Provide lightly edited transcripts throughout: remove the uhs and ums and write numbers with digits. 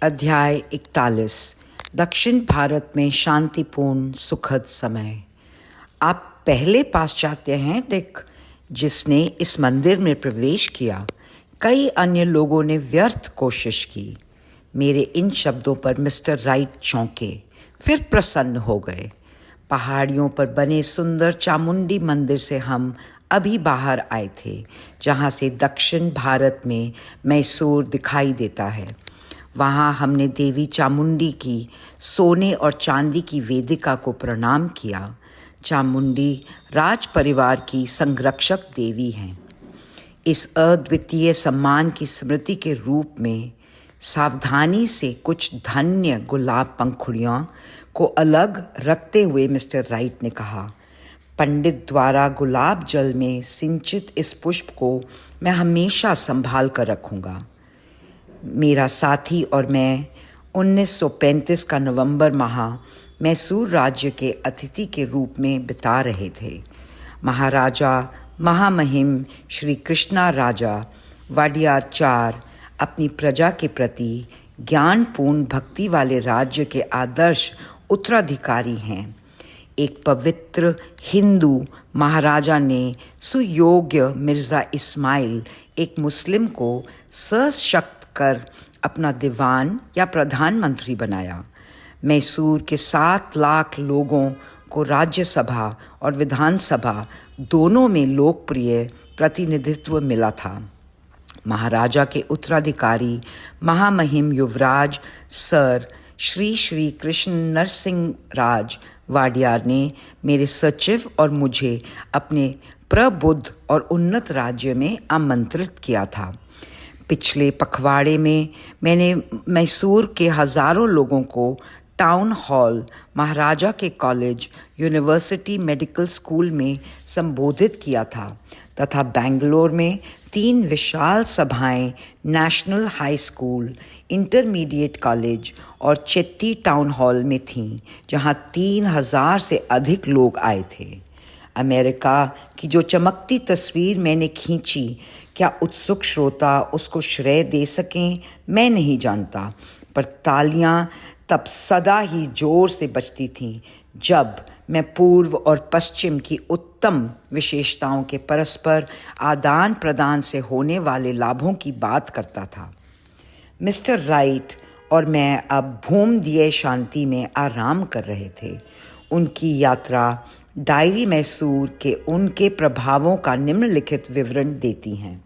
अध्याय 41 दक्षिण भारत में शांतिपूर्ण सुखद समय। आप पहले पाश्चात्य हैं डिक, जिसने इस मंदिर में प्रवेश किया। कई अन्य लोगों ने व्यर्थ कोशिश की। मेरे इन शब्दों पर मिस्टर राइट चौंके, फिर प्रसन्न हो गए। पहाड़ियों पर बने सुंदर चामुंडी मंदिर से हम अभी बाहर आए थे, जहाँ से दक्षिण भारत में मैसूर दिखाई देता है। वहाँ हमने देवी चामुंडी की सोने और चांदी की वेदिका को प्रणाम किया। चामुंडी राज परिवार की संरक्षक देवी हैं। इस अद्वितीय सम्मान की स्मृति के रूप में सावधानी से कुछ धन्य गुलाब पंखुड़ियों को अलग रखते हुए मिस्टर राइट ने कहा, पंडित द्वारा गुलाब जल में सिंचित इस पुष्प को मैं हमेशा संभाल कर रखूंगा। मेरा साथी और मैं 1935 का नवंबर माह मैसूर राज्य के अतिथि के रूप में बिता रहे थे। महाराजा महामहिम श्री कृष्णा राजा वाडियार चार अपनी प्रजा के प्रति ज्ञानपूर्ण भक्ति वाले राज्य के आदर्श उत्तराधिकारी हैं। एक पवित्र हिंदू महाराजा ने सुयोग्य मिर्ज़ा इस्माइल एक मुस्लिम को सशक्त कर अपना दीवान या प्रधानमंत्री बनाया। मैसूर के 7 लाख लोगों को राज्यसभा और विधानसभा दोनों में लोकप्रिय प्रतिनिधित्व मिला था। महाराजा के उत्तराधिकारी महामहिम युवराज सर श्री श्री कृष्ण नरसिंह राज वाडियार ने मेरे सचिव और मुझे अपने प्रबुद्ध और उन्नत राज्य में आमंत्रित किया था। पिछले पखवाड़े में मैंने मैसूर के हज़ारों लोगों को टाउन हॉल, महाराजा के कॉलेज, यूनिवर्सिटी मेडिकल स्कूल में संबोधित किया था तथा बेंगलोर में 3 विशाल सभाएं national high school, intermediate college और चेत्ती टाउन हॉल में थीं, जहां 3000 से अधिक लोग आए थे। अमेरिका की जो चमकती तस्वीर मैंने खींची, क्या उत्सुक श्रोता उसको श्रेय दे सकें मैं नहीं जानता, पर तालियां तब सदा ही जोर से बजती थीं जब मैं पूर्व और पश्चिम की उत्तम विशेषताओं के परस्पर आदान प्रदान से होने वाले लाभों की बात करता था। मिस्टर राइट और मैं अब भूम दिए शांति में आराम कर रहे थे। उनकी यात्रा डायरी मैसूर के उनके प्रभावों का निम्नलिखित विवरण देती हैं।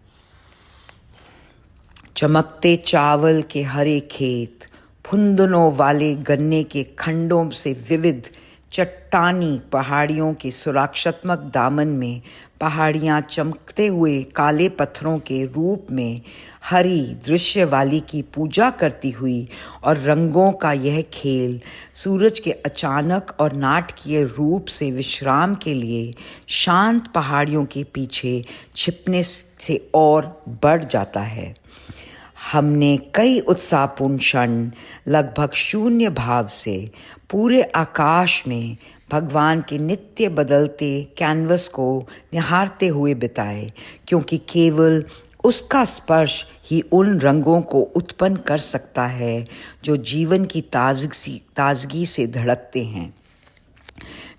चमकते चावल के हरे खेत, फुंदनों वाले गन्ने के खंडों से विविध चट्टानी पहाड़ियों के सुरक्षात्मक दामन में पहाड़ियाँ चमकते हुए काले पत्थरों के रूप में हरी दृश्य वाली की पूजा करती हुई, और रंगों का यह खेल सूरज के अचानक और नाटकीय रूप से विश्राम के लिए शांत पहाड़ियों के पीछे छिपने से और बढ़ जाता है। हमने कई उत्साहपूर्ण क्षण लगभग शून्य भाव से पूरे आकाश में भगवान के नित्य बदलते कैनवस को निहारते हुए बिताए, क्योंकि केवल उसका स्पर्श ही उन रंगों को उत्पन्न कर सकता है जो जीवन की ताजगी से धड़कते हैं।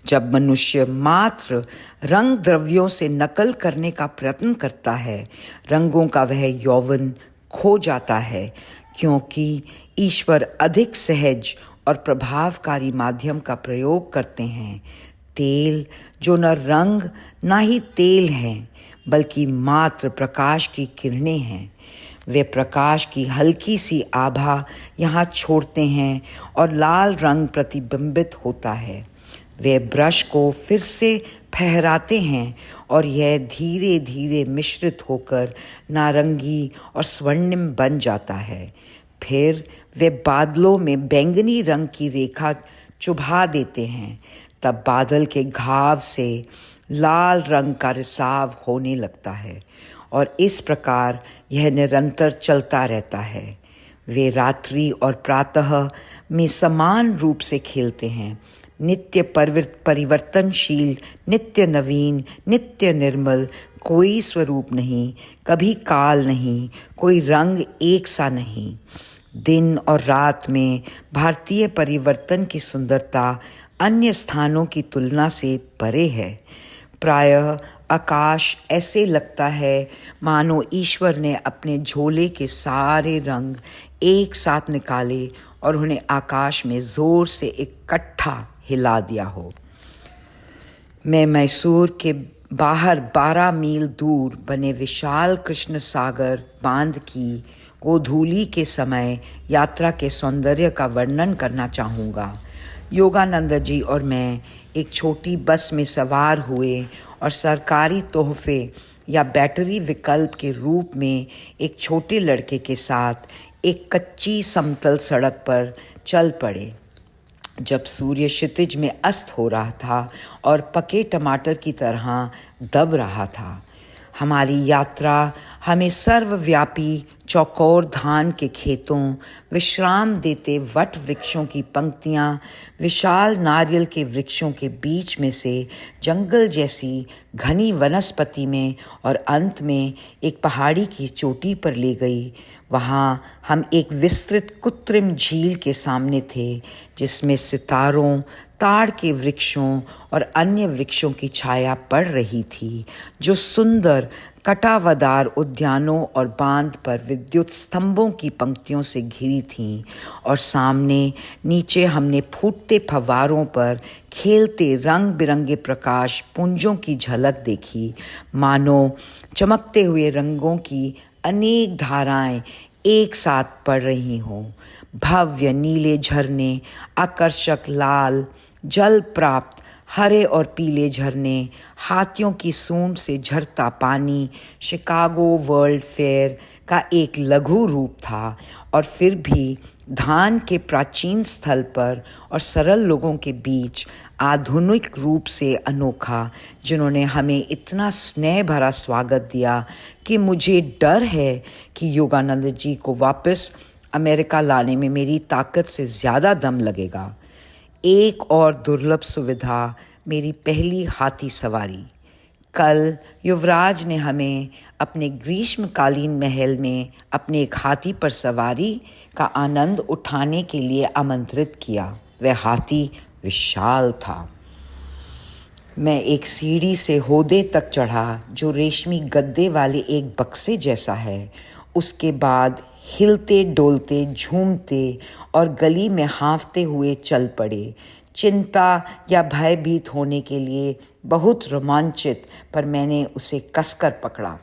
जब मनुष्य मात्र रंग द्रव्यों से नकल करने का प्रयत्न करता है, रंगों का वह यौवन खो जाता है, क्योंकि ईश्वर अधिक सहज और प्रभावकारी माध्यम का प्रयोग करते हैं। तेल जो न रंग ना ही तेल हैं, बल्कि मात्र प्रकाश की किरणें हैं। वे प्रकाश की हल्की सी आभा यहाँ छोड़ते हैं और लाल रंग प्रतिबिंबित होता है। वे ब्रश को फिर से फहराते हैं और यह धीरे धीरे मिश्रित होकर नारंगी और स्वर्णिम बन जाता है। फिर वे बादलों में बैंगनी रंग की रेखा चुभा देते हैं। तब बादल के घाव से लाल रंग का रिसाव होने लगता है, और इस प्रकार यह निरंतर चलता रहता है। वे रात्रि और प्रातः में समान रूप से खेलते हैं, नित्य परिवर्तनशील, नित्य नवीन, नित्य निर्मल, कोई स्वरूप नहीं, कभी काल नहीं, कोई रंग एक सा नहीं। दिन और रात में भारतीय परिवर्तन की सुंदरता अन्य स्थानों की तुलना से परे है। प्रायः आकाश ऐसे लगता है मानो ईश्वर ने अपने झोले के सारे रंग एक साथ निकाले और उन्हें आकाश में जोर से इकट्ठा हिला दिया हो। मैं मैसूर के बाहर 12 मील दूर बने विशाल कृष्ण सागर बांध की गोधूली के समय यात्रा के सौंदर्य का वर्णन करना चाहूँगा। योगानंद जी और मैं एक छोटी बस में सवार हुए और सरकारी तोहफे या बैटरी विकल्प के रूप में एक छोटे लड़के के साथ एक कच्ची समतल सड़क पर चल पड़े। जब सूर्य क्षितिज में अस्त हो रहा था और पके टमाटर की तरह दब रहा था, हमारी यात्रा हमें सर्वव्यापी चौकोर धान के खेतों, विश्राम देते वट वृक्षों की पंक्तियाँ, विशाल नारियल के वृक्षों के बीच में से जंगल जैसी घनी वनस्पति में और अंत में एक पहाड़ी की चोटी पर ले गई। वहाँ हम एक विस्तृत कृत्रिम झील के सामने थे, जिसमें सितारों, ताड़ के वृक्षों और अन्य वृक्षों की छाया पड़ रही थी, जो सुंदर कटावदार उद्यानों और बांध पर विद्युत स्तंभों की पंक्तियों से घिरी थीं। और सामने नीचे हमने फूटते फव्वारों पर खेलते रंग बिरंगे प्रकाश पुंजों की झलक देखी, मानो चमकते हुए रंगों की अनेक धाराएं एक साथ पड़ रही हों। भव्य नीले झरने, आकर्षक लाल जल प्राप्त हरे और पीले झरने, हाथियों की सूंड से झरता पानी शिकागो वर्ल्ड फेयर का एक लघु रूप था, और फिर भी धान के प्राचीन स्थल पर और सरल लोगों के बीच आधुनिक रूप से अनोखा, जिन्होंने हमें इतना स्नेह भरा स्वागत दिया कि मुझे डर है कि योगानंद जी को वापस अमेरिका लाने में मेरी ताकत से ज़्यादा दम लगेगा। एक और दुर्लभ सुविधा मेरी पहली हाथी सवारी। कल युवराज ने हमें अपने ग्रीष्मकालीन महल में अपने एक हाथी पर सवारी का आनंद उठाने के लिए आमंत्रित किया। वह हाथी विशाल था। मैं एक सीढ़ी से होदे तक चढ़ा, जो रेशमी गद्दे वाले एक बक्से जैसा है। उसके बाद हिलते डोलते झूमते और गली में हाँफते हुए चल पड़े। चिंता या भयभीत होने के लिए बहुत रोमांचित, पर मैंने उसे कसकर पकड़ा।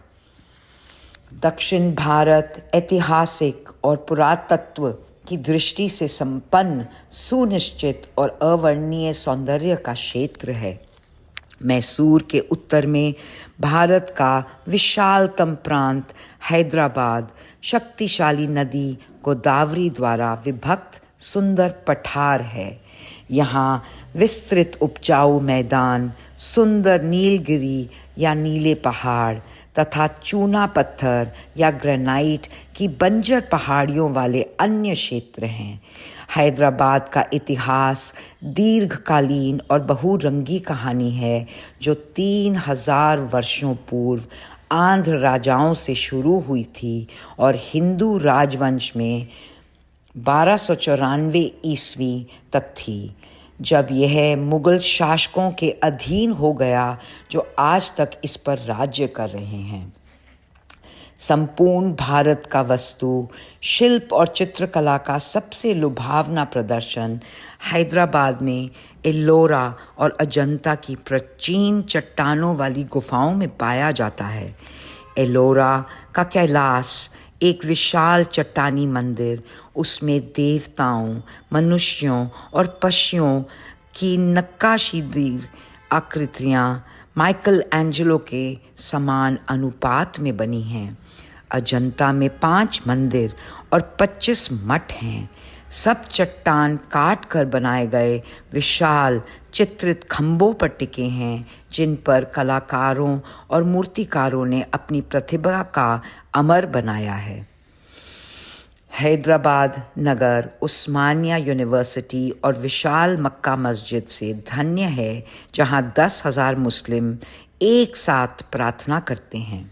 दक्षिण भारत ऐतिहासिक और पुरातत्व की दृष्टि से संपन्न, सुनिश्चित और अवर्णनीय सौंदर्य का क्षेत्र है। मैसूर के उत्तर में भारत का विशालतम प्रांत हैदराबाद शक्तिशाली नदी गोदावरी द्वारा विभक्त सुंदर पठार है। यहाँ विस्तृत उपजाऊ मैदान, सुंदर नीलगिरी या नीले पहाड़ तथा चूना पत्थर या ग्रेनाइट की बंजर पहाड़ियों वाले अन्य क्षेत्र हैं। हैदराबाद का इतिहास दीर्घकालीन और बहुरंगी कहानी है, जो 3000 वर्षों पूर्व आंध्र राजाओं से शुरू हुई थी और हिंदू राजवंश में 1294 ईस्वी तक थी, जब यह मुगल शासकों के अधीन हो गया, जो आज तक इस पर राज्य कर रहे हैं। संपूर्ण भारत का वस्तु शिल्प और चित्रकला का सबसे लुभावना प्रदर्शन हैदराबाद में एल्लोरा और अजंता की प्राचीन चट्टानों वाली गुफाओं में पाया जाता है। एल्लोरा का कैलाश एक विशाल चट्टानी मंदिर, उसमें देवताओं, मनुष्यों और पक्षियों की नक्काशीदार आकृतियाँ माइकल एंजेलो के समान अनुपात में बनी हैं। अजंता में 5 मंदिर और 25 मठ हैं। सब चट्टान काट कर बनाए गए विशाल चित्रित खंभों पर टिके हैं, जिन पर कलाकारों और मूर्तिकारों ने अपनी प्रतिभा का अमर बनाया है। हैदराबाद नगर उस्मानिया यूनिवर्सिटी और विशाल मक्का मस्जिद से धन्य है, जहां 10,000 मुस्लिम एक साथ प्रार्थना करते हैं।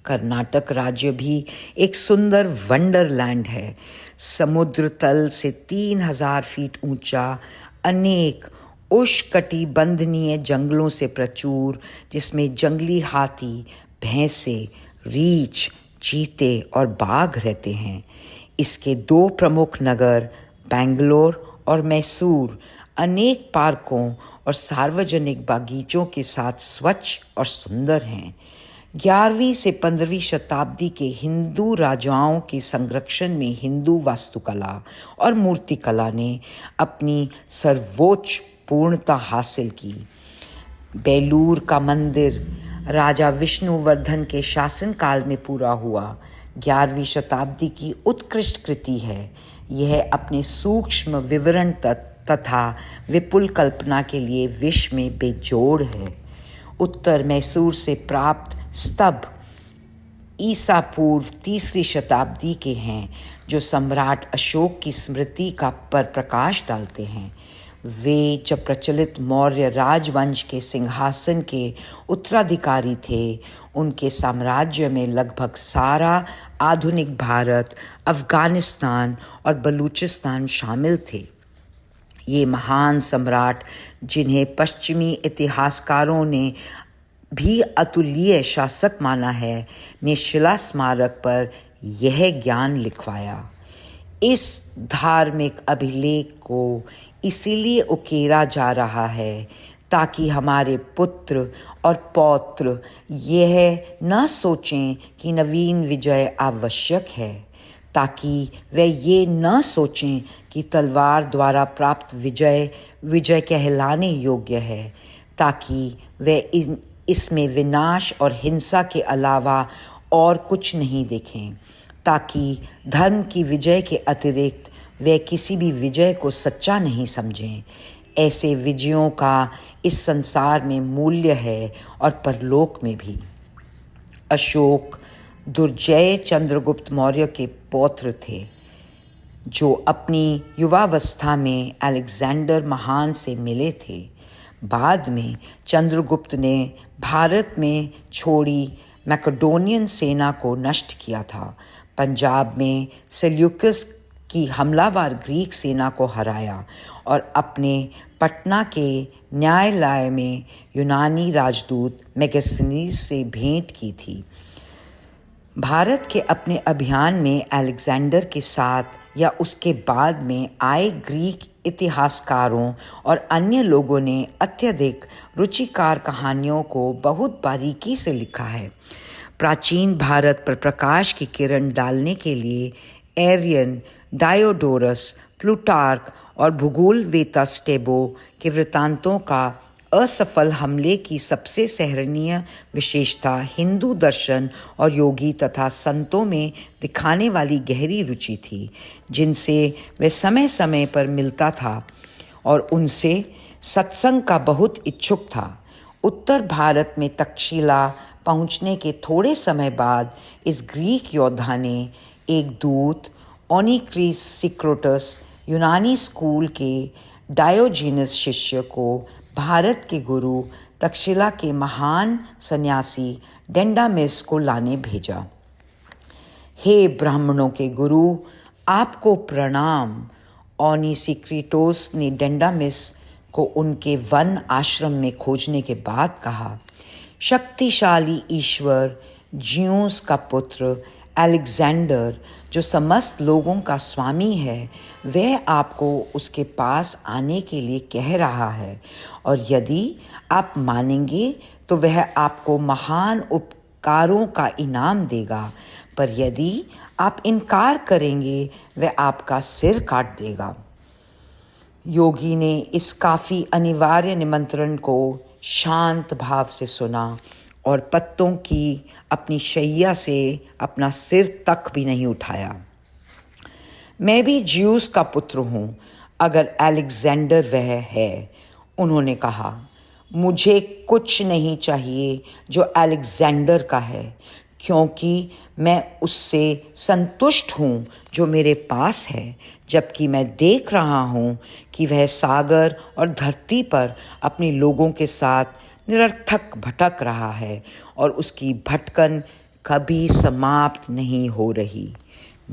कर्नाटक राज्य भी एक सुंदर वंडरलैंड है। समुद्र तल से 3000 फीट ऊंचा, अनेक उष्णकटिबंधीय जंगलों से प्रचुर, जिसमें जंगली हाथी, भैंसे, रीछ, चीते और बाघ रहते हैं। इसके 2 प्रमुख नगर बेंगलोर और मैसूर अनेक पार्कों और सार्वजनिक बागीचों के साथ स्वच्छ और सुंदर हैं। 11वीं से 15वीं शताब्दी के हिंदू राजाओं के संरक्षण में हिंदू वास्तुकला और मूर्तिकला ने अपनी सर्वोच्च पूर्णता हासिल की। बेलूर का मंदिर राजा विष्णुवर्धन के शासनकाल में पूरा हुआ 11वीं शताब्दी की उत्कृष्ट कृति है। यह अपने सूक्ष्म विवरण तथा विपुल कल्पना के लिए विश्व में बेजोड़ है। उत्तर मैसूर से प्राप्त स्तंभ ईसा पूर्व 3री शताब्दी के हैं, जो सम्राट अशोक की स्मृति पर प्रकाश डालते हैं। वे जब प्रचलित मौर्य राजवंश के सिंहासन के उत्तराधिकारी थे, उनके साम्राज्य में लगभग सारा आधुनिक भारत, अफगानिस्तान और बलूचिस्तान शामिल थे। ये महान सम्राट, जिन्हें पश्चिमी इतिहासकारों ने भी अतुल्य शासक माना है, ने शिला स्मारक पर यह ज्ञान लिखवाया। इस धार्मिक अभिलेख को इसीलिए उकेरा जा रहा है ताकि हमारे पुत्र और पौत्र यह न सोचें कि नवीन विजय आवश्यक है, ताकि वे ये न सोचें कि तलवार द्वारा प्राप्त विजय कहलाने योग्य है, ताकि वे इसमें विनाश और हिंसा के अलावा और कुछ नहीं देखें, ताकि धर्म की विजय के अतिरिक्त वे किसी भी विजय को सच्चा नहीं समझें। ऐसे विजयों का इस संसार में मूल्य है और परलोक में भी। अशोक दुर्जय चंद्रगुप्त मौर्य के पौत्र थे, जो अपनी युवावस्था में अलेक्जेंडर महान से मिले थे। बाद में चंद्रगुप्त ने भारत में छोड़ी मैकेडोनियन सेना को नष्ट किया था। पंजाब में सेल्यूकस की हमलावर ग्रीक सेना को हराया और अपने पटना के न्यायालय में यूनानी राजदूत मेगस्थनीज से भेंट की थी। भारत के अपने अभियान में अलेक्जेंडर के साथ या उसके बाद में आए ग्रीक इतिहासकारों और अन्य लोगों ने अत्यधिक रुचिकार कहानियों को बहुत बारीकी से लिखा है। प्राचीन भारत पर प्रकाश की किरण डालने के लिए एरियन, डायोडोरस, प्लूटार्क और भूगोलवेत्ता स्टेबो के वृत्तांतों का असफल हमले की सबसे सराहनीय विशेषता हिंदू दर्शन और योगी तथा संतों में दिखाने वाली गहरी रुचि थी, जिनसे वह समय समय पर मिलता था और उनसे सत्संग का बहुत इच्छुक था। उत्तर भारत में तक्षशिला पहुंचने के थोड़े समय बाद इस ग्रीक योद्धा ने एक दूत ओनिक्रीसिक्रोटस, यूनानी स्कूल के डायोजीनस शिष्य को भारत के गुरु तक्षशिला के महान सन्यासी डेंडामिस को लाने भेजा। हे ब्राह्मणों के गुरु, आपको प्रणाम। ओनिसिक्रिटोस ने डेंडामिस को उनके वन आश्रम में खोजने के बाद कहा, शक्तिशाली ईश्वर ज्यूस का पुत्र अलेक्जेंडर, जो समस्त लोगों का स्वामी है, वह आपको उसके पास आने के लिए कह रहा है, और यदि आप मानेंगे तो वह आपको महान उपकारों का इनाम देगा, पर यदि आप इनकार करेंगे वह आपका सिर काट देगा। योगी ने इस काफी अनिवार्य निमंत्रण को शांत भाव से सुना और पत्तों की अपनी शैया से अपना सिर तक भी नहीं उठाया। मैं भी ज्यूस का पुत्र हूँ, अगर अलेक्जेंडर वह है, उन्होंने कहा। मुझे कुछ नहीं चाहिए जो अलेक्जेंडर का है, क्योंकि मैं उससे संतुष्ट हूँ जो मेरे पास है, जबकि मैं देख रहा हूँ कि वह सागर और धरती पर अपने लोगों के साथ निरर्थक भटक रहा है और उसकी भटकन कभी समाप्त नहीं हो रही।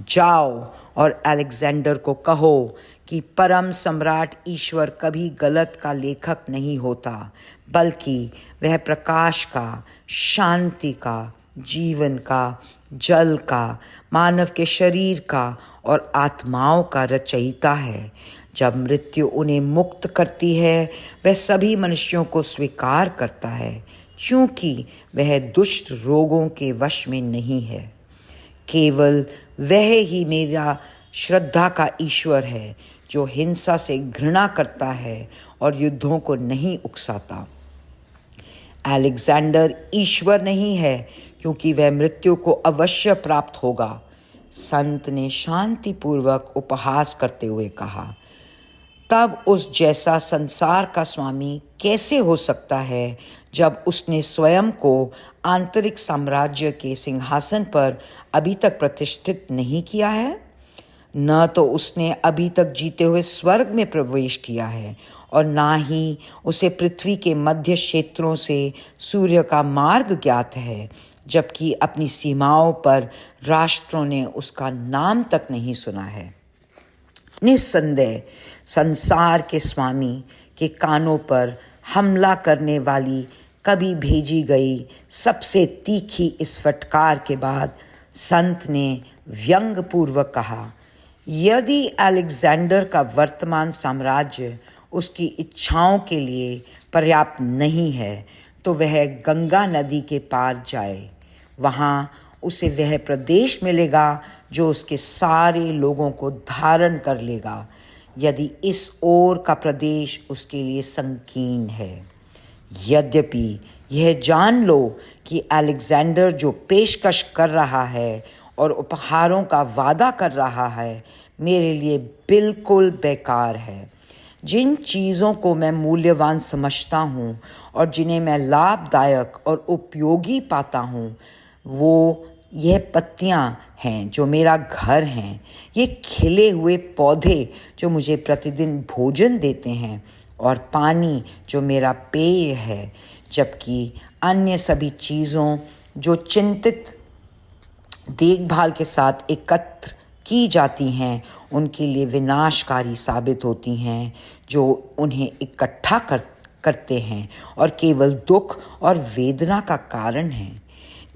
जाओ और अलेक्जेंडर को कहो कि परम सम्राट ईश्वर कभी गलत का लेखक नहीं होता, बल्कि वह प्रकाश का, शांति का, जीवन का, जल का, मानव के शरीर का और आत्माओं का रचयिता है। जब मृत्यु उन्हें मुक्त करती है, वह सभी मनुष्यों को स्वीकार करता है, क्योंकि वह दुष्ट रोगों के वश में नहीं है। केवल वह ही मेरा श्रद्धा का ईश्वर है, जो हिंसा से घृणा करता है और युद्धों को नहीं उकसाता। अलेक्जेंडर ईश्वर नहीं है, क्योंकि वह मृत्यु को अवश्य प्राप्त होगा। संत ने शांतिपूर्वक उपहास करते हुए कहा, तब उस जैसा संसार का स्वामी कैसे हो सकता है, जब उसने स्वयं को आंतरिक साम्राज्य के सिंहासन पर अभी तक प्रतिष्ठित नहीं किया है? न तो उसने अभी तक जीते हुए स्वर्ग में प्रवेश किया है, और ना ही उसे पृथ्वी के मध्य क्षेत्रों से सूर्य का मार्ग ज्ञात है, जबकि अपनी सीमाओं पर राष्ट्रों ने उसका नाम तक नहीं सुना है। निस्संदेह संसार के स्वामी के कानों पर हमला करने वाली कभी भेजी गई सबसे तीखी इस फटकार के बाद संत ने व्यंग्यपूर्वक कहा, यदि अलेक्जेंडर का वर्तमान साम्राज्य उसकी इच्छाओं के लिए पर्याप्त नहीं है, तो वह गंगा नदी के पार जाए। वहाँ उसे वह प्रदेश मिलेगा जो उसके सारे लोगों को धारण कर लेगा, यदि इस ओर का प्रदेश उसके लिए संकीर्ण है। यद्यपि यह जान लो कि अलेक्जेंडर जो पेशकश कर रहा है और उपहारों का वादा कर रहा है, मेरे लिए बिल्कुल बेकार है। जिन चीज़ों को मैं मूल्यवान समझता हूँ और जिन्हें मैं लाभदायक और उपयोगी पाता हूँ, वो यह पत्तियाँ हैं जो मेरा घर हैं, ये खिले हुए पौधे जो मुझे प्रतिदिन भोजन देते हैं, और पानी जो मेरा पेय है, जबकि अन्य सभी चीज़ों जो चिंतित देखभाल के साथ एकत्र की जाती हैं, उनके लिए विनाशकारी साबित होती हैं, जो उन्हें इकट्ठा करते हैं और केवल दुख और वेदना का कारण हैं,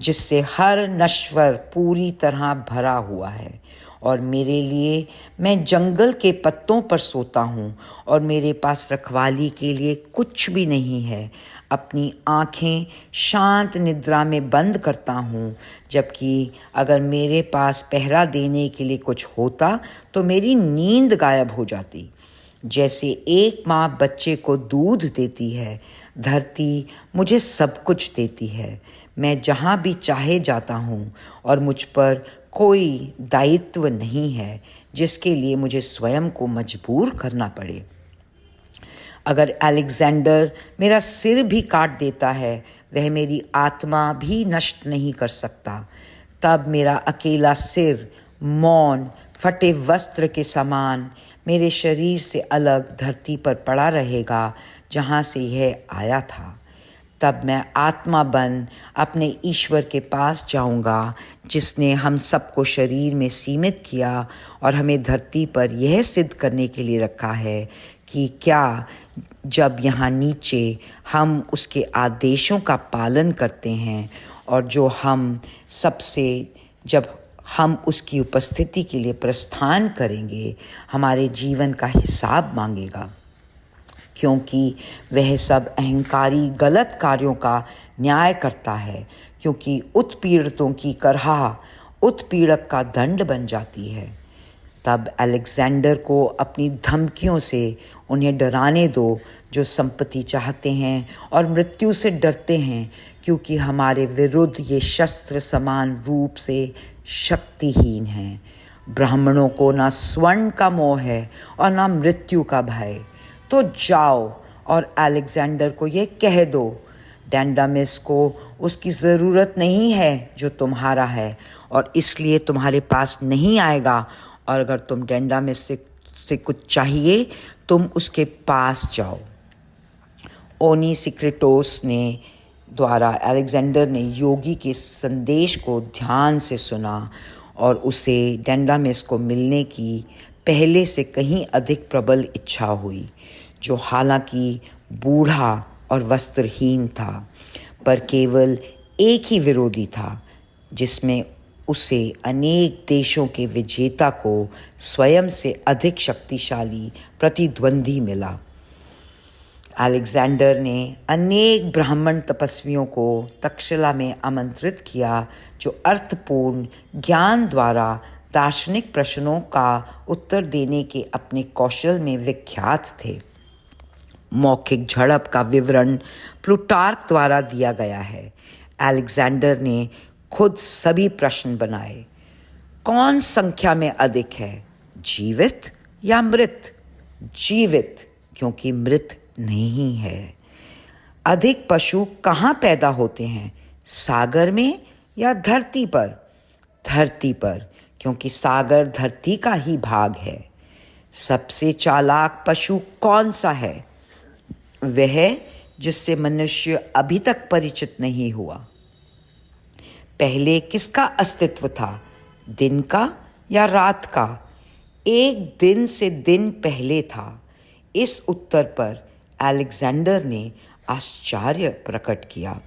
जिससे हर नश्वर पूरी तरह भरा हुआ है। और मेरे लिए मैं जंगल के पत्तों पर सोता हूँ और मेरे पास रखवाली के लिए कुछ भी नहीं है। अपनी आँखें शांत निद्रा में बंद करता हूँ, जबकि अगर मेरे पास पहरा देने के लिए कुछ होता तो मेरी नींद गायब हो जाती। जैसे एक माँ बच्चे को दूध देती है, धरती मुझे सब कुछ देती है। मैं जहाँ भी चाहे जाता हूँ और मुझ पर कोई दायित्व नहीं है जिसके लिए मुझे स्वयं को मजबूर करना पड़े। अगर अलेक्जेंडर मेरा सिर भी काट देता है, वह मेरी आत्मा भी नष्ट नहीं कर सकता। तब मेरा अकेला सिर मौन फटे वस्त्र के समान मेरे शरीर से अलग धरती पर पड़ा रहेगा, जहाँ से यह आया था। तब मैं आत्मा बन अपने ईश्वर के पास जाऊंगा, जिसने हम सबको शरीर में सीमित किया और हमें धरती पर यह सिद्ध करने के लिए रखा है कि क्या जब यहाँ नीचे हम उसके आदेशों का पालन करते हैं और जब हम उसकी उपस्थिति के लिए प्रस्थान करेंगे, हमारे जीवन का हिसाब मांगेगा, क्योंकि वह सब अहंकारी गलत कार्यों का न्याय करता है, क्योंकि उत्पीड़ितों की करहा उत्पीड़क का दंड बन जाती है। तब अलेक्जेंडर को अपनी धमकियों से उन्हें डराने दो, जो संपत्ति चाहते हैं और मृत्यु से डरते हैं, क्योंकि हमारे विरुद्ध ये शस्त्र समान रूप से शक्तिहीन हैं। ब्राह्मणों को ना स्वर्ण का मोह है और ना मृत्यु का भय। तो जाओ और अलेक्जेंडर को ये कह दो, डेंडामिस को उसकी ज़रूरत नहीं है जो तुम्हारा है, और इसलिए तुम्हारे पास नहीं आएगा। और अगर तुम डेंडामिस से कुछ चाहिए, तुम उसके पास जाओ। ओनीसिक्रिटोस ने द्वारा अलेक्जेंडर ने योगी के संदेश को ध्यान से सुना और उसे डेंडामेस को मिलने की पहले से कहीं अधिक प्रबल इच्छा हुई, जो हालांकि बूढ़ा और वस्त्रहीन था, पर केवल एक ही विरोधी था, जिसमें उसे अनेक देशों के विजेता को स्वयं से अधिक शक्तिशाली प्रतिद्वंदी मिला। अलेक्जेंडर ने अनेक ब्राह्मण तपस्वियों को तक्षशिला में आमंत्रित किया, जो अर्थपूर्ण ज्ञान द्वारा दार्शनिक प्रश्नों का उत्तर देने के अपने कौशल में विख्यात थे। मौखिक झड़प का विवरण प्लूटार्क द्वारा दिया गया है। अलेक्जेंडर ने खुद सभी प्रश्न बनाए। कौन संख्या में अधिक है, जीवित या मृत? जीवित, क्योंकि मृत नहीं है। अधिक पशु कहाँ पैदा होते हैं, सागर में या धरती पर? धरती पर, क्योंकि सागर धरती का ही भाग है। सबसे चालाक पशु कौन सा है? वह जिससे मनुष्य अभी तक परिचित नहीं हुआ। पहले किसका अस्तित्व था, दिन का या रात का? एक दिन से दिन पहले था। इस उत्तर पर अलेक्जेंडर ने आश्चर्य प्रकट किया।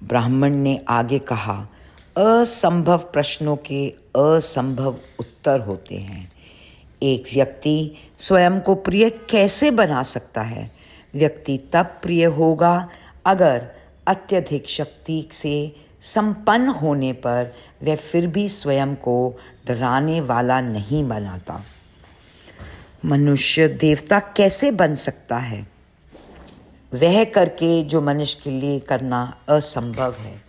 ब्राह्मण ने आगे कहा, असंभव प्रश्नों के असंभव उत्तर होते हैं। एक व्यक्ति स्वयं को प्रिय कैसे बना सकता है? व्यक्ति तब प्रिय होगा अगर अत्यधिक शक्ति से संपन्न होने पर वह फिर भी स्वयं को डराने वाला नहीं बनाता। मनुष्य देवता कैसे बन सकता है? वह करके जो मनुष्य के लिए करना असंभव है।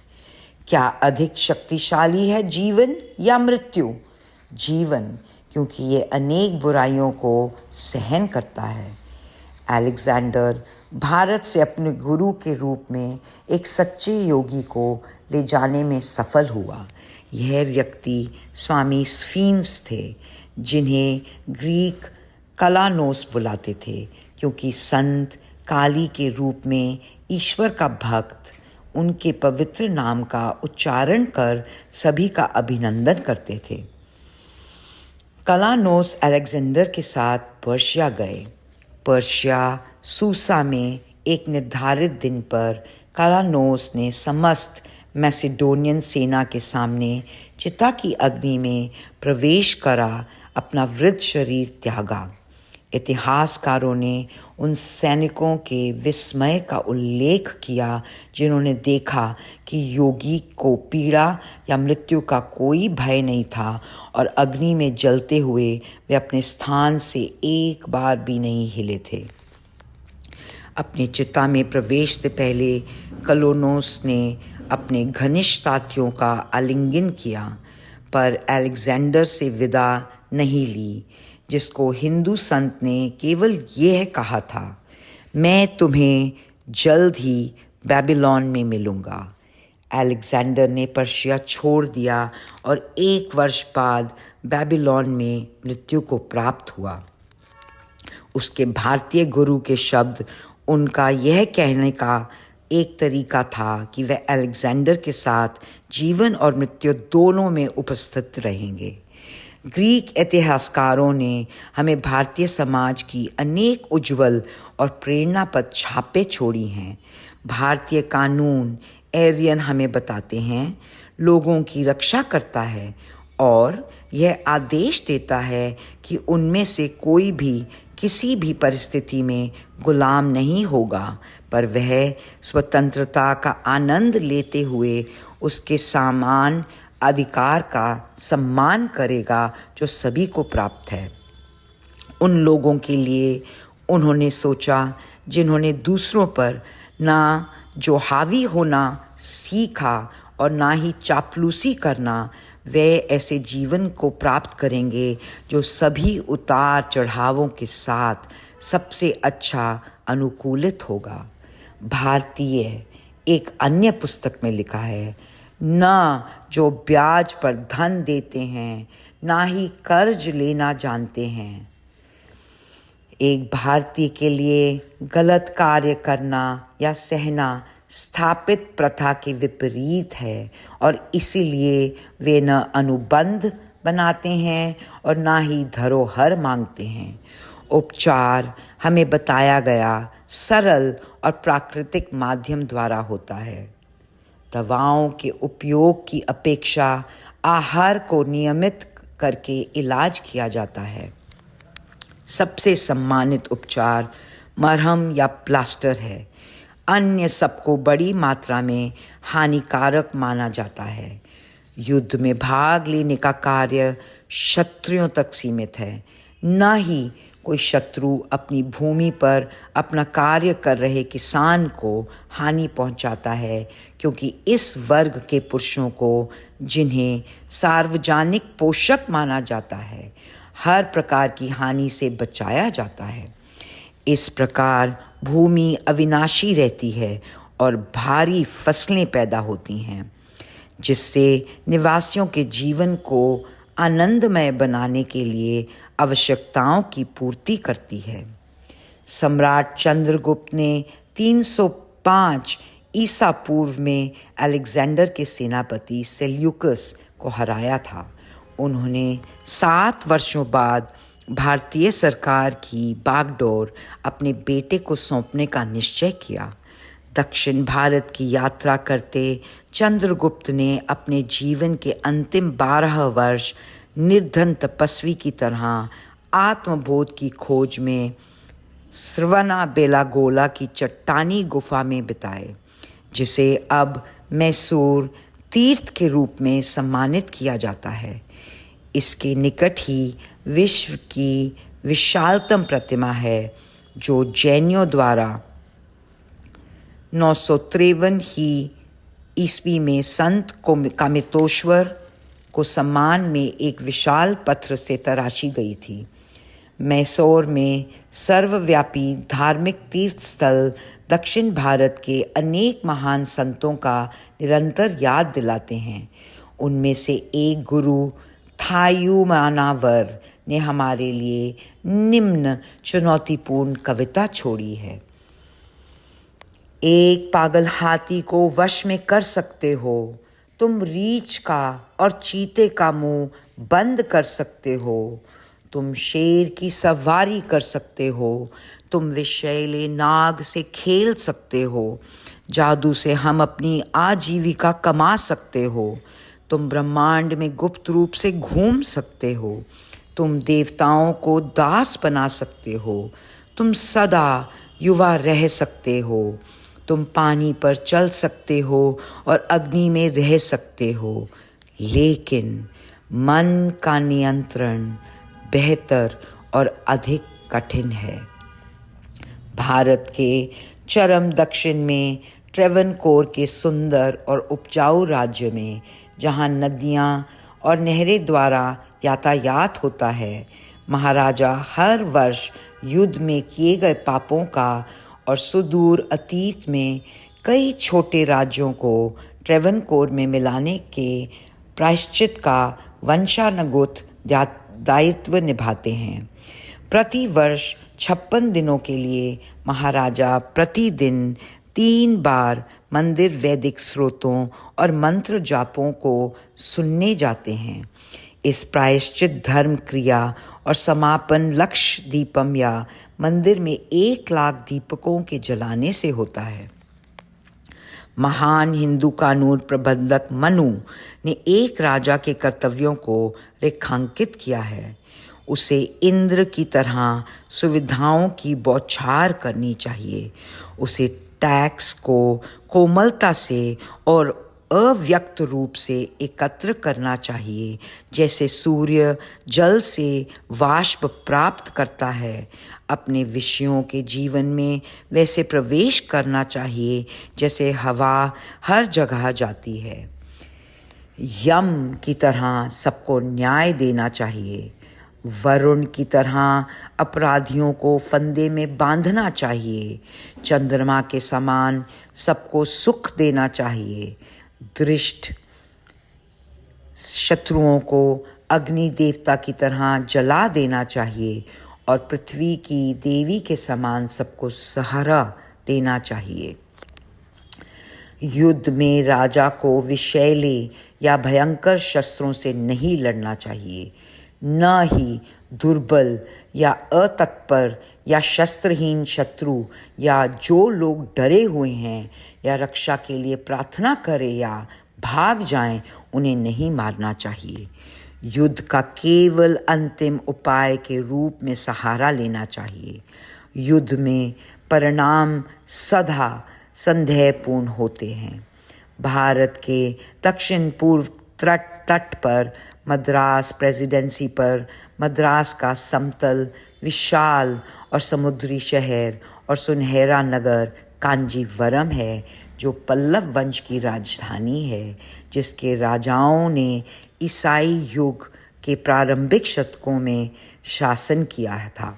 क्या अधिक शक्तिशाली है जीवन या मृत्यु? जीवन, क्योंकि ये अनेक बुराइयों को सहन करता है। अलेक्जेंडर भारत से अपने गुरु के रूप में एक सच्चे योगी को ले जाने में सफल हुआ। यह व्यक्ति स्वामी स्फिंक्स थे, जिन्हें ग्रीक कलानोस बुलाते थे, क्योंकि संत काली के रूप में ईश्वर का भक्त उनके पवित्र नाम का उच्चारण कर सभी का अभिनंदन करते थे। कलानोस अलेक्जेंडर के साथ पर्शिया गए। पर्शिया सूसा में एक निर्धारित दिन पर कलानोस ने समस्त मैसिडोनियन सेना के सामने चिता की अग्नि में प्रवेश करा अपना वृद्ध शरीर त्यागा। इतिहासकारों ने उन सैनिकों के विस्मय का उल्लेख किया जिन्होंने देखा कि योगी को पीड़ा या मृत्यु का कोई भय नहीं था और अग्नि में जलते हुए वे अपने स्थान से एक बार भी नहीं हिले थे। अपनी चिता में प्रवेश से पहले कलानोस ने अपने घनिष्ठ साथियों का आलिंगन किया, पर अलेक्जेंडर से विदा नहीं ली, जिसको हिंदू संत ने केवल यह कहा था, मैं तुम्हें जल्द ही बेबीलोन में मिलूंगा। अलेक्जेंडर ने पर्शिया छोड़ दिया और 1 वर्ष बाद बेबीलोन में मृत्यु को प्राप्त हुआ। उसके भारतीय गुरु के शब्द उनका यह कहने का एक तरीका था कि वह अलेक्जेंडर के साथ जीवन और मृत्यु दोनों में उपस्थित रहेंगे। ग्रीक इतिहासकारों ने हमें भारतीय समाज की अनेक उज्जवल और प्रेरणापद छापें छोड़ी हैं। भारतीय कानून एरियन हमें बताते हैं, लोगों की रक्षा करता है और यह आदेश देता है कि उनमें से कोई भी किसी भी परिस्थिति में गुलाम नहीं होगा, पर वह स्वतंत्रता का आनंद लेते हुए उसके समान अधिकार का सम्मान करेगा जो सभी को प्राप्त है। उन लोगों के लिए उन्होंने सोचा जिन्होंने दूसरों पर ना जो हावी होना सीखा और ना ही चापलूसी करना, वे ऐसे जीवन को प्राप्त करेंगे जो सभी उतार चढ़ावों के साथ सबसे अच्छा अनुकूलित होगा। भारतीय एक अन्य पुस्तक में लिखा है, ना जो ब्याज पर धन देते हैं, ना ही कर्ज लेना जानते हैं। एक भारतीय के लिए गलत कार्य करना या सहना स्थापित प्रथा के विपरीत है और इसीलिए वे न अनुबंध बनाते हैं और ना ही धरोहर मांगते हैं। उपचार हमें बताया गया सरल और प्राकृतिक माध्यम द्वारा होता है। दवाओं के उपयोग की अपेक्षा आहार को नियमित करके इलाज किया जाता है। सबसे सम्मानित उपचार मरहम या प्लास्टर है। अन्य सबको बड़ी मात्रा में हानिकारक माना जाता है। युद्ध में भाग लेने का कार्य शत्रुओं तक सीमित है। न ही कोई शत्रु अपनी भूमि पर अपना कार्य कर रहे किसान को हानि पहुंचाता है, क्योंकि इस वर्ग के पुरुषों को, जिन्हें सार्वजनिक पोषक माना जाता है, हर प्रकार की हानि से बचाया जाता है। इस प्रकार भूमि अविनाशी रहती है और भारी फसलें पैदा होती हैं, जिससे निवासियों के जीवन को आनंदमय बनाने के लिए आवश्यकताओं की पूर्ति करती है। सम्राट चंद्रगुप्त ने 305 ईसा पूर्व में अलेक्जेंडर के सेनापति सेल्यूकस को हराया था। उन्होंने 7 वर्षों बाद भारतीय सरकार की बागडोर अपने बेटे को सौंपने का निश्चय किया। दक्षिण भारत की यात्रा करते चंद्रगुप्त ने अपने जीवन के अंतिम 12 वर्ष निर्धन तपस्वी की तरह आत्मबोध की खोज में श्रवणाबेलागोला की चट्टानी गुफा में बिताए, जिसे अब मैसूर तीर्थ के रूप में सम्मानित किया जाता है। इसके निकट ही विश्व की विशालतम प्रतिमा है, जो जैनियों द्वारा 953 ही ईस्वी में संत कामितोश्वर को सम्मान में एक विशाल पत्थर से तराशी गई थी। मैसूर में सर्वव्यापी धार्मिक तीर्थ स्थल दक्षिण भारत के अनेक महान संतों का निरंतर याद दिलाते हैं। उनमें से एक गुरु थायुमानावर ने हमारे लिए निम्न चुनौतीपूर्ण कविता छोड़ी है। एक पागल हाथी को वश में कर सकते हो, तुम रीछ का और चीते का मुंह बंद कर सकते हो, तुम शेर की सवारी कर सकते हो, तुम विषैले नाग से खेल सकते हो, जादू से हम अपनी आजीविका कमा सकते हो, तुम ब्रह्मांड में गुप्त रूप से घूम सकते हो, तुम देवताओं को दास बना सकते हो, तुम सदा युवा रह सकते हो, तुम पानी पर चल सकते हो और अग्नि में रह सकते हो, लेकिन मन का नियंत्रण बेहतर और अधिक कठिन है। भारत के चरम दक्षिण में ट्रेवनकोर के सुंदर और उपजाऊ राज्य में, जहां नदियां और नहरें द्वारा यातायात होता है, महाराजा हर वर्ष युद्ध में किए गए पापों का और सुदूर अतीत में कई छोटे राज्यों को ट्रेवनकोर में मिलाने के प्रायश्चित का वंशानुगत दायित्व निभाते हैं। प्रति वर्ष 56 दिनों के लिए महाराजा प्रतिदिन 3 बार मंदिर वैदिक स्रोतों और मंत्र जापों को सुनने जाते हैं। इस प्रायश्चित धर्म क्रिया और समापन लक्ष्य दीपम या मंदिर में 1 लाख दीपकों के जलाने से होता है। महान हिंदू कानून प्रबंधक मनु ने एक राजा के कर्तव्यों को रेखांकित किया है। उसे इंद्र की तरह सुविधाओं की बौछार करनी चाहिए। उसे टैक्स को कोमलता से और अव्यक्त रूप से एकत्र करना चाहिए, जैसे सूर्य जल से वाष्प प्राप्त करता है। अपने विषयों के जीवन में वैसे प्रवेश करना चाहिए जैसे हवा हर जगह जाती है। यम की तरह सबको न्याय देना चाहिए। वरुण की तरह अपराधियों को फंदे में बांधना चाहिए। चंद्रमा के समान सबको सुख देना चाहिए। दृष्ट शत्रुओं को अग्नि देवता की तरह जला देना चाहिए और पृथ्वी की देवी के समान सबको सहारा देना चाहिए। युद्ध में राजा को विषैले या भयंकर शस्त्रों से नहीं लड़ना चाहिए, न ही दुर्बल या अतत्पर या शस्त्रहीन शत्रु या जो लोग डरे हुए हैं या रक्षा के लिए प्रार्थना करें या भाग जाएं, उन्हें नहीं मारना चाहिए। युद्ध का केवल अंतिम उपाय के रूप में सहारा लेना चाहिए। युद्ध में परिणाम सदा संदेहपूर्ण होते हैं। भारत के दक्षिण पूर्व तट पर मद्रास प्रेसिडेंसी पर मद्रास का समतल विशाल और समुद्री शहर और सुनहरा नगर कांजीवरम है, जो पल्लव वंश की राजधानी है, जिसके राजाओं ने ईसाई युग के प्रारंभिक शतकों में शासन किया था।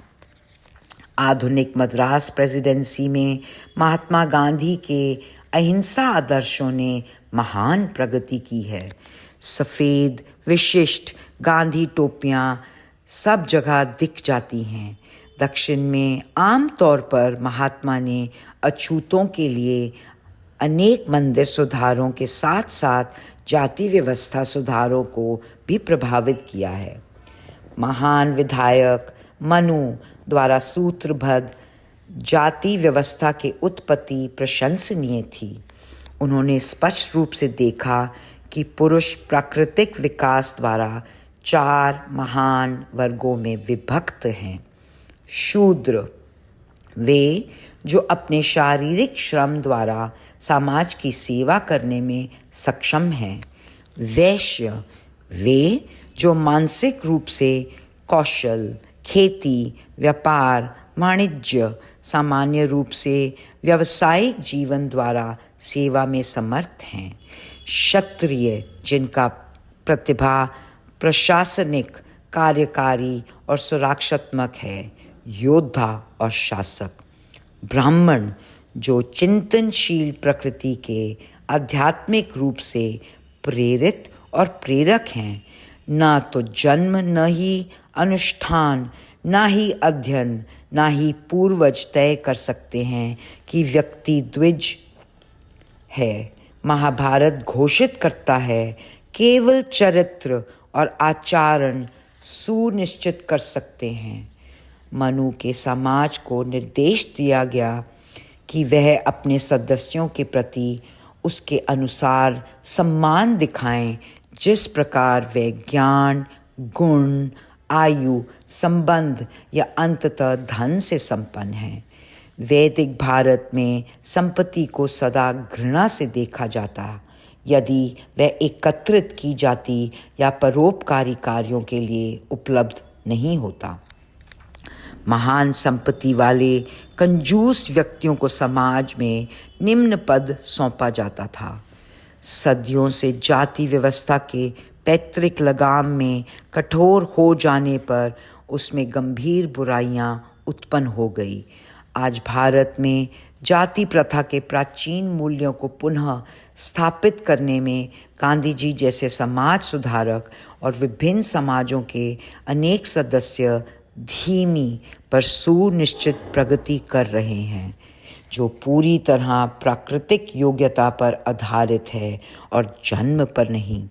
आधुनिक मद्रास प्रेसिडेंसी में महात्मा गांधी के अहिंसा आदर्शों ने महान प्रगति की है। सफ़ेद विशिष्ट गांधी टोपियां सब जगह दिख जाती हैं। दक्षिण में आम तौर पर महात्मा ने अछूतों के लिए अनेक मंदिर सुधारों के साथ साथ जाति व्यवस्था सुधारों को भी प्रभावित किया है। महान विधायक मनु द्वारा सूत्रबद्ध जाति व्यवस्था की उत्पत्ति प्रशंसनीय थी। उन्होंने स्पष्ट रूप से देखा कि पुरुष प्राकृतिक विकास द्वारा 4 महान वर्गों में विभक्त हैं। शूद्र, वे जो अपने शारीरिक श्रम द्वारा समाज की सेवा करने में सक्षम हैं। वैश्य, वे जो मानसिक रूप से कौशल, खेती, व्यापार, वाणिज्य, सामान्य रूप से व्यावसायिक जीवन द्वारा सेवा में समर्थ हैं। क्षत्रिय, जिनका प्रतिभा प्रशासनिक, कार्यकारी और सुरक्षात्मक है। योद्धा और शासक। ब्राह्मण, जो चिंतनशील प्रकृति के आध्यात्मिक रूप से प्रेरित और प्रेरक हैं। न तो जन्म, न ही अनुष्ठान, न ही अध्ययन, न ही पूर्वज तय कर सकते हैं कि व्यक्ति द्विज है। महाभारत घोषित करता है केवल चरित्र और आचरण सुनिश्चित कर सकते हैं। मनु के समाज को निर्देश दिया गया कि वह अपने सदस्यों के प्रति उसके अनुसार सम्मान दिखाएं, जिस प्रकार वे ज्ञान, गुण, आयु, संबंध या अंततः धन से संपन्न हैं। वैदिक भारत में संपत्ति को सदा घृणा से देखा जाता यदि वह एकत्रित की जाती या परोपकारी कार्यों के लिए उपलब्ध नहीं होता। महान संपत्ति वाले कंजूस व्यक्तियों को समाज में निम्न पद सौंपा जाता था। सदियों से जाति व्यवस्था के पैतृक लगाम में कठोर हो जाने पर उसमें गंभीर बुराइयां उत्पन्न हो गई। आज भारत में जाति प्रथा के प्राचीन मूल्यों को पुनः स्थापित करने में गांधी जी जैसे समाज सुधारक और विभिन्न समाजों के अनेक सदस्य धीमी पर सुनिश्चित प्रगति कर रहे हैं, जो पूरी तरह प्राकृतिक योग्यता पर आधारित है और जन्म पर नहीं।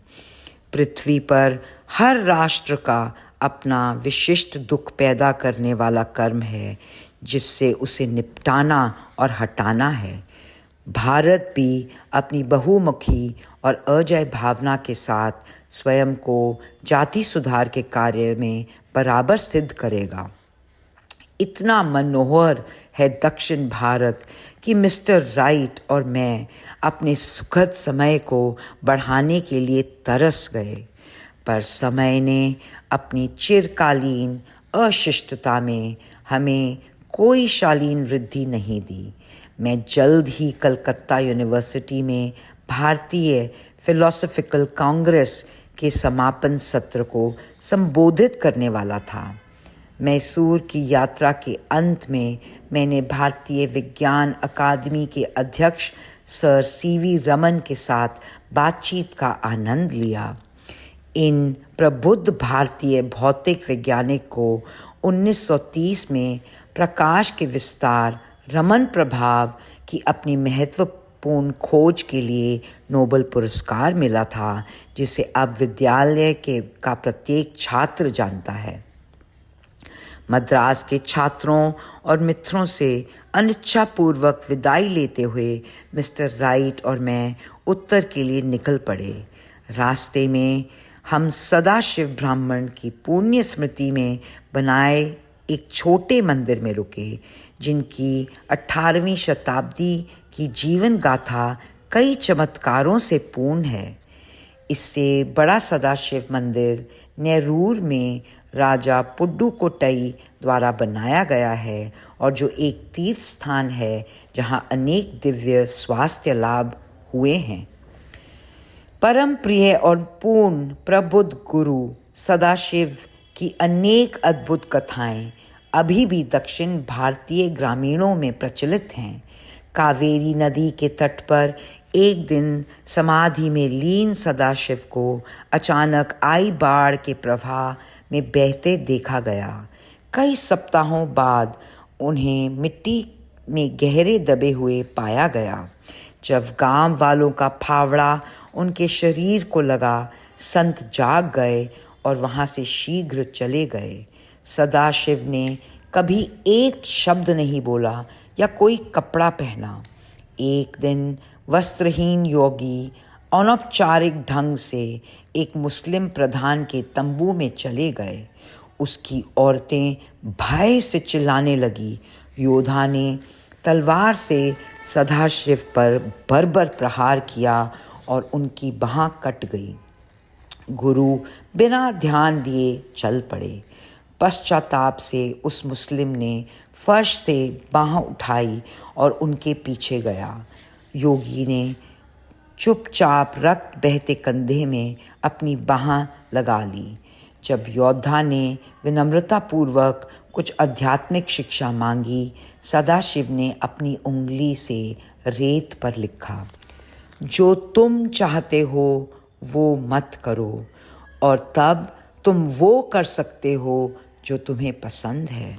पृथ्वी पर हर राष्ट्र का अपना विशिष्ट दुख पैदा करने वाला कर्म है, जिससे उसे निपटाना और हटाना है। भारत भी अपनी बहुमुखी और अजय भावना के साथ स्वयं को जाति सुधार के कार्य में बराबर सिद्ध करेगा। इतना मनोहर है दक्षिण भारत कि मिस्टर राइट और मैं अपने सुखद समय को बढ़ाने के लिए तरस गए, पर समय ने अपनी चिरकालीन अशिष्टता में हमें कोई शालीन वृद्धि नहीं दी। मैं जल्द ही कलकत्ता यूनिवर्सिटी में भारतीय फिलोसॉफिकल कांग्रेस के समापन सत्र को संबोधित करने वाला था। मैसूर की यात्रा के अंत में मैंने भारतीय विज्ञान अकादमी के अध्यक्ष सर सीवी रमन के साथ बातचीत का आनंद लिया। इन प्रबुद्ध भारतीय भौतिक वैज्ञानिक को 1930 में प्रकाश के विस्तार, रमन प्रभाव की अपनी पूर्ण खोज के लिए नोबेल पुरस्कार मिला था, जिसे अब विद्यालय का प्रत्येक छात्र जानता है। मद्रास के छात्रों और मित्रों से अनिच्छापूर्वक विदाई लेते हुए मिस्टर राइट और मैं उत्तर के लिए निकल पड़े। रास्ते में हम सदाशिव ब्राह्मण की पुण्य स्मृति में बनाए एक छोटे मंदिर में रुके, जिनकी 18वीं शताब्दी की जीवन गाथा कई चमत्कारों से पूर्ण है। इससे बड़ा सदाशिव मंदिर नेरूर में राजा पुडुकोट्टई द्वारा बनाया गया है और जो एक तीर्थ स्थान है जहां अनेक दिव्य स्वास्थ्य लाभ हुए हैं। परम प्रिय और पूर्ण प्रबुद्ध गुरु सदाशिव की अनेक अद्भुत कथाएं अभी भी दक्षिण भारतीय ग्रामीणों में प्रचलित हैं। कावेरी नदी के तट पर एक दिन समाधि में लीन सदाशिव को अचानक आई बाढ़ के प्रवाह में बहते देखा गया। कई सप्ताहों बाद उन्हें मिट्टी में गहरे दबे हुए पाया गया। जब गांव वालों का फावड़ा उनके शरीर को लगा, संत जाग गए और वहां से शीघ्र चले गए। सदाशिव ने कभी एक शब्द नहीं बोला या कोई कपड़ा पहना। एक दिन वस्त्रहीन योगी अनौपचारिक ढंग से एक मुस्लिम प्रधान के तंबू में चले गए। उसकी औरतें भय से चिल्लाने लगी। योद्धा ने तलवार से सदाशिव पर बर्बर प्रहार किया और उनकी बाह कट गई। गुरु बिना ध्यान दिए चल पड़े। पश्चाताप से उस मुस्लिम ने फर्श से बाह उठाई और उनके पीछे गया। योगी ने चुपचाप रक्त बहते कंधे में अपनी बाह लगा ली। जब योद्धा ने विनम्रतापूर्वक कुछ आध्यात्मिक शिक्षा मांगी, सदाशिव ने अपनी उंगली से रेत पर लिखा, जो तुम चाहते हो वो मत करो, और तब तुम वो कर सकते हो जो तुम्हें पसंद है।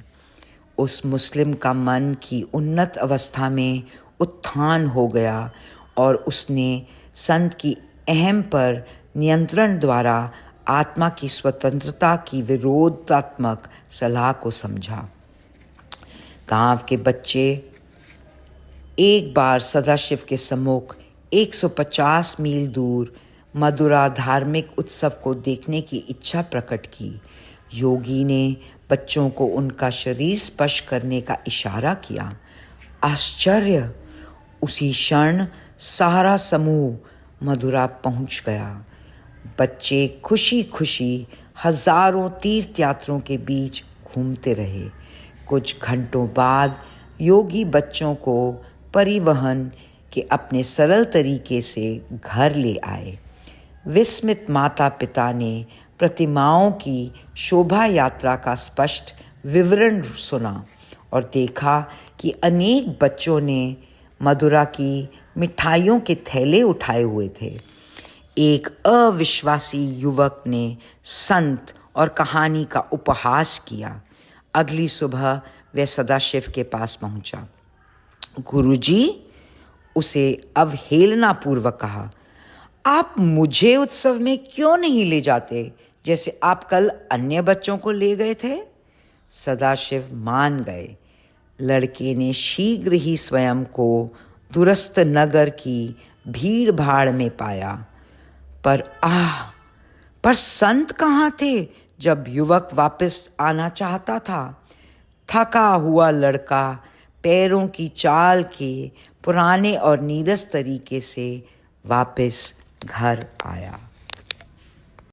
उस मुस्लिम का मन की उन्नत अवस्था में उत्थान हो गया और उसने संत की अहम पर नियंत्रण द्वारा आत्मा की स्वतंत्रता की विरोधात्मक सलाह को समझा। गांव के बच्चे एक बार सदाशिव के सम्मुख 150 मील दूर मदुरा धार्मिक उत्सव को देखने की इच्छा प्रकट की। योगी ने बच्चों को उनका शरीर स्पर्श करने का इशारा किया। आश्चर्य! उसी क्षण सारा समूह मदुरा पहुंच गया। बच्चे खुशी खुशी हजारों तीर्थयात्रियों के बीच घूमते रहे। कुछ घंटों बाद योगी बच्चों को परिवहन के अपने सरल तरीके से घर ले आए। विस्मित माता पिता ने प्रतिमाओं की शोभा यात्रा का स्पष्ट विवरण सुना और देखा कि अनेक बच्चों ने मदुरा की मिठाइयों के थैले उठाए हुए थे। एक अविश्वासी युवक ने संत और कहानी का उपहास किया। अगली सुबह वह सदाशिव के पास पहुंचा। गुरुजी, उसे अवहेलनापूर्वक कहा, आप मुझे उत्सव में क्यों नहीं ले जाते, जैसे आप कल अन्य बच्चों को ले गए थे? सदाशिव मान गए। लड़के ने शीघ्र ही स्वयं को दूरस्थ नगर की भीड़ भाड़ में पाया। पर संत कहाँ थे जब युवक वापस आना चाहता था? थका हुआ लड़का पैरों की चाल के पुराने और नीरस तरीके से वापस घर आया।